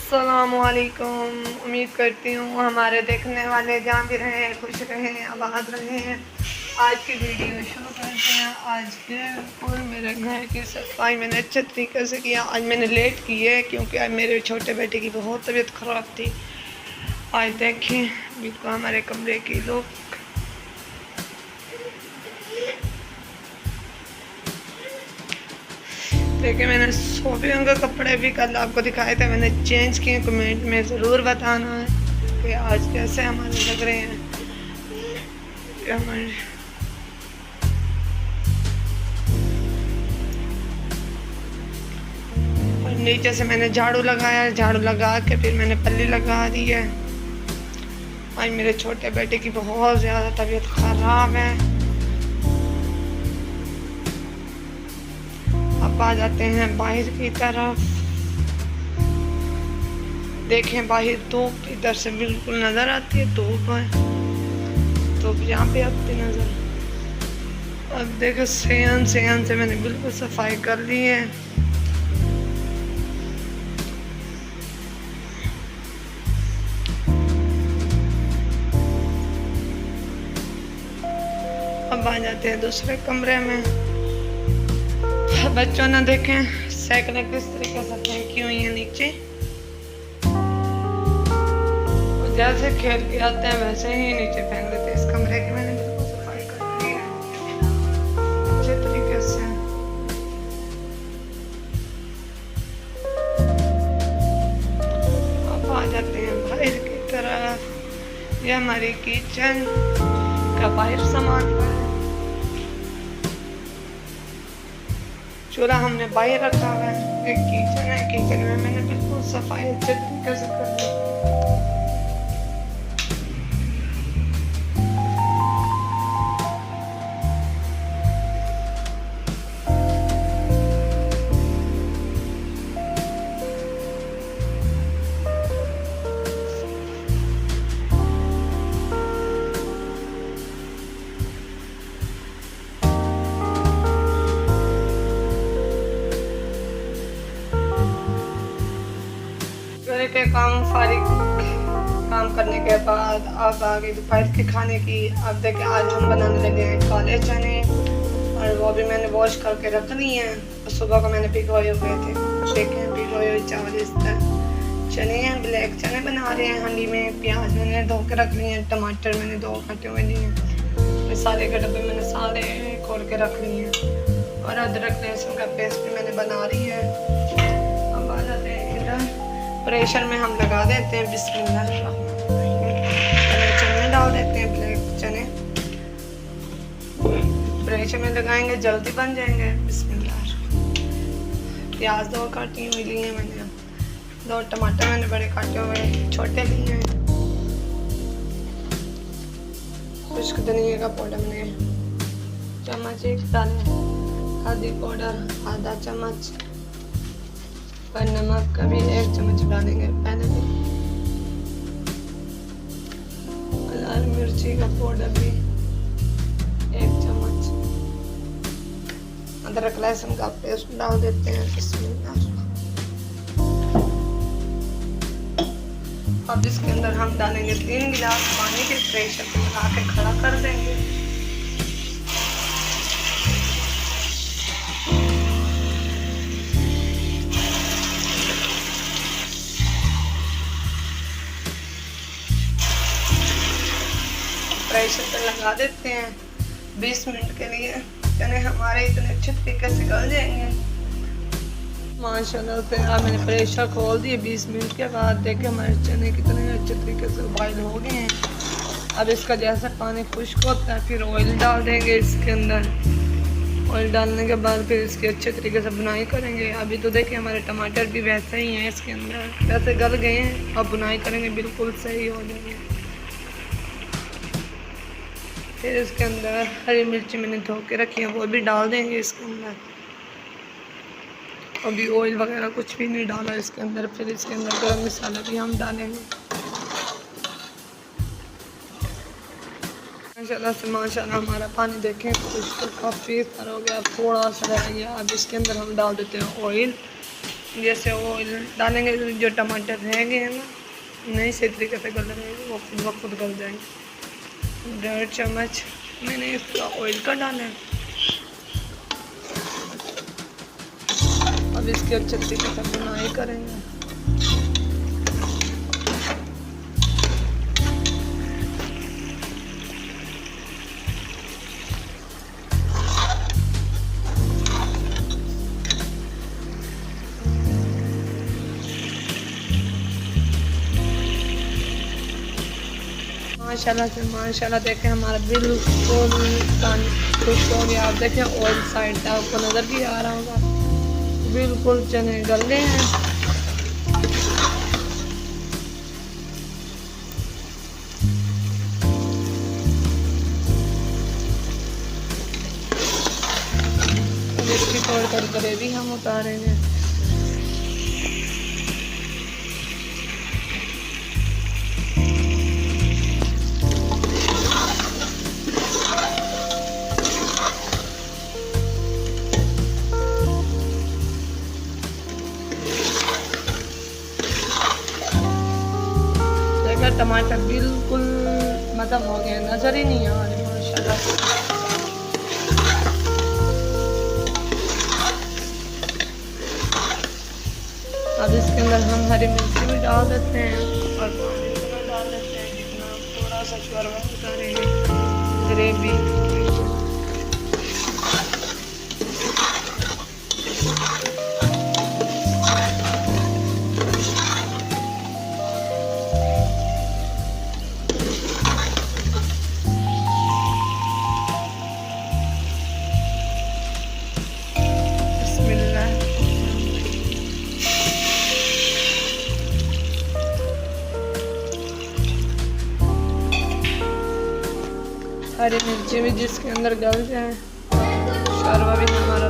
अस्सलामुअलैकुम। उम्मीद करती हूँ हमारे देखने वाले जहाँ भी रहें खुश रहें आबाद रहें। आज की वीडियो शुरू करते हैं। आज बिल्कुल मेरे घर की सफाई मैंने अच्छे तरीके से किया। आज मैंने लेट की है क्योंकि आज मेरे छोटे बेटे की बहुत तबीयत ख़राब थी। आज देखें बिल्कुल हमारे कमरे की लोग देखिए, मैंने सोफियों के कपड़े भी कल आपको दिखाए थे, मैंने चेंज किए। कमेंट में ज़रूर बताना है कि आज कैसे हमारे लग रहे हैं कि हमारे और नीचे से मैंने झाड़ू लगाया, झाड़ू लगा के फिर मैंने पल्ली लगा दी है। आज मेरे छोटे बेटे की बहुत ज़्यादा तबीयत ख़राब है। अब आ जाते हैं बाहर की तरफ। देखें बाहर धूप इधर से बिल्कुल नज़र आती है, धूप है, धूप यहाँ पे आती नज़र। अब देखो सेहन से मैंने बिल्कुल सफाई कर ली है। अब आ जाते हैं दूसरे कमरे में। बच्चों ने देखें साइकिलें किस तरीके से फेंकी हुई हैं नीचे। जैसे खेल के आते हैं वैसे ही नीचे फेंक देते हैं। इस कमरे की मैंने बिल्कुल सफाई कर दी है अच्छे तरीके से। अब आ जाते हैं बाहर की तरफ। ये हमारी किचन का बाहर सामान है। चूल्हा हमने बाहर रखा हुआ है। एक किचन है, किचन में मैंने बिल्कुल सफाई अच्छे तरीके से कर दी। के काम करने के बाद अब आगे दोपहर के खाने की। अब देखिए आज हम बनाने लगे हैं काले चने, और वो भी मैंने वॉश करके रख ली हैं। सुबह को मैंने भिगोए हुए थे। देखें भिगोए हुए चावल इस तरह चने हैं, ब्लैक चने बना रहे हैं हांडी में। प्याज मैंने धो के रख लिए हैं, टमाटर मैंने 2 काटे हुए लिए हैं, मसाले के डब्बे मैंने सारे खोल के रख लिए हैं, और अदरक लहसुन का पेस्ट भी मैंने बना रही है। अब आ जाते हैं इधर प्रेशर में हम लगा देते हैं। बिस्मिल्लाह चने डाल देते हैं, ब्लैक चने प्रेशर में लगाएंगे जल्दी बन जाएंगे। बिस्मिल्लाह। प्याज 2 काटी हुई लिए हैं मैंने, 2 टमाटर मैंने बड़े काटे हुए छोटे लिए हैं। खुश्क धनिया का पाउडर मैंने चम्मच 1 डाले, हल्दी पाउडर आधा चम्मच, और नमक का भी 1 चम्मच डालेंगे पहले भी, लाल मिर्ची का पाउडर भी 1 चम्मच, अदरक लहसुन का पेस्ट डाल देते हैं। अब इसके अंदर हम डालेंगे 3 गिलास पानी के, प्रेशर पे लगा के खड़ा कर देंगे। प्रेशर पे लगा देते हैं 20 मिनट के लिए। चने हमारे इतने अच्छे तरीके से गल जाएंगे माशाल्लाह से। अब मैंने प्रेशर खोल दिए 20 मिनट के बाद। देखे हमारे चने कितने अच्छे तरीके से बॉइल हो गए हैं। अब इसका जैसे पानी खुश्क होता है फिर ऑयल डाल देंगे इसके अंदर। ऑयल डालने के बाद फिर इसकी अच्छे तरीके से बुनाई करेंगे। अभी तो देखिए हमारे टमाटर भी वैसे ही हैं, इसके अंदर वैसे गल गए हैं। अब बुनाई करेंगे बिल्कुल सही हो जाएंगे। फिर इसके अंदर हरी मिर्ची मैंने धो के रखी है, वो भी डाल देंगे इसके अंदर। अभी ऑयल वगैरह कुछ भी नहीं डाला इसके अंदर। फिर इसके अंदर गरम मसाला भी हम डालेंगे। माशाल्लाह से माशाल्लाह हमारा पानी देखें कुछ तो काफ़ी सारा हो गया, थोड़ा सा रह गया। अब इसके अंदर हम डाल देते हैं ऑयल। जैसे ऑयल डालेंगे जो टमाटर रह गए हैं ना नहीं सही तरीके से गल रहे वो खुद ब खुद गल जाएंगे। 1.5 चम्मच मैंने इसका ऑयल का डाला है। अब इसके अच्छे तरीके से बुनाई करेंगे। माशाल्लाह देखें हमारा बिल्कुल पानी खुश हो गया। आप देखें ऑयल साइड था आपको नज़र भी आ रहा होगा, बिल्कुल चने गले हैं। इसकी थोड़ी ग्रेवी हम उतारेंगे। टमाटर बिल्कुल मतलब हो गया, नजर ही नहीं आ रहे माशाल्लाह। अब इसके अंदर हम हरी मिर्ची भी डाल देते हैं और पानी इतना डाल देते हैं जितना थोड़ा सा शोरबा उतारेंगे ग्रेवी। हरी मिर्ची भी जिसके अंदर गल जाए, शोरबा भी हमारा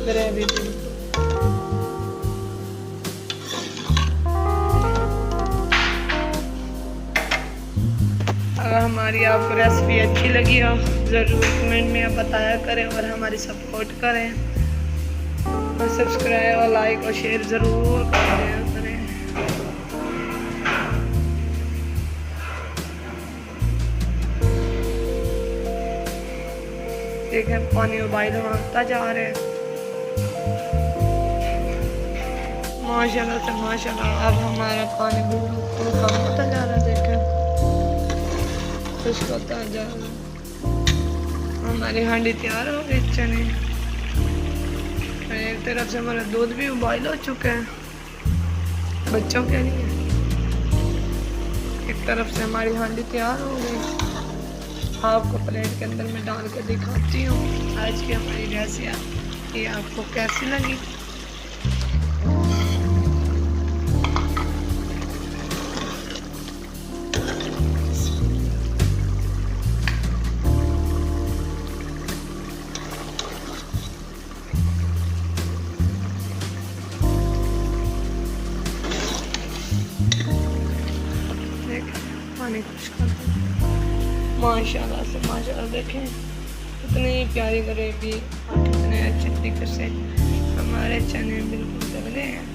ग्रेवी भी। अगर हमारी आपको रेसिपी अच्छी लगी हो ज़रूर कमेंट में आप बताया करें और हमारी सपोर्ट करें और सब्सक्राइब और लाइक और शेयर ज़रूर करें। देखें पानी उबाल आता जा रहे हैं माशाल्लाह से माशाल्लाह। अब हमारा पानी बिल्कुल कम होता जा रहा है, देखें खुश्क होता जा रहा है। हमारी हांडी तैयार हो गई चने। एक तरफ से हमारा दूध भी उबाल हो चुका है बच्चों के लिए, एक तरफ से हमारी हांडी तैयार हो गई। आपको प्लेट के अंदर में डाल के दिखाती हूँ आज की हमारी रेसिपी ये आपको कैसी लगी। पानी खुश कर माशाल्लाह से माशाल्लाह। देखें कितनी प्यारी ग्रेवी और कितने अच्छे तरीके से हमारे चने बिल्कुल गल गए हैं।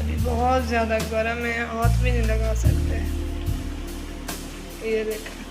अभी बहुत ज़्यादा गर्म है, हाथ भी नहीं लगा सकते। ये देखें